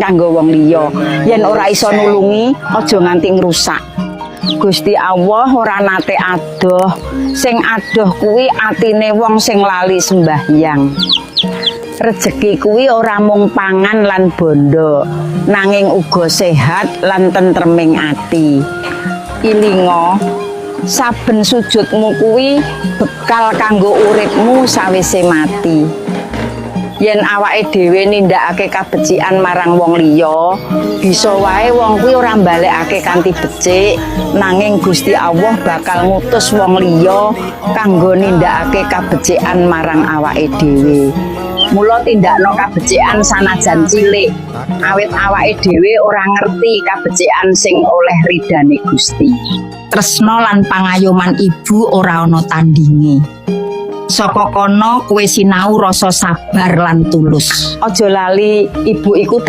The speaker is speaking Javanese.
kanggo wong liya. Yen ora iso nulungi, aja nganti ngrusak. Gusti Allah ora nate adoh, sing adoh kuwi atine wong sing lali sembahyang. Rezeki kuwi ora mung pangan lan bondo, nanging uga sehat lan tentreming ati. Ilinga, saben sujudmu kuwi bekal kanggo uripmu sawise mati. Yen awake dhewe nindakake kabecikan marang wong liya, bisa wae wong kuwi ora mbalekake kanthi becik, nanging Gusti Allah bakal ngutus wong liya kanggo nindakake kabecikan marang awake dhewe. Mula tindakno kabecikan sanajan cilik, awit awake dhewe ora ngerti kabecikan sing oleh ridane Gusti. Tresna lan pangayoman ibu ora ana tandinge. Saka kono kowe sinau rasa sabar lan tulus. Aja lali ibu iku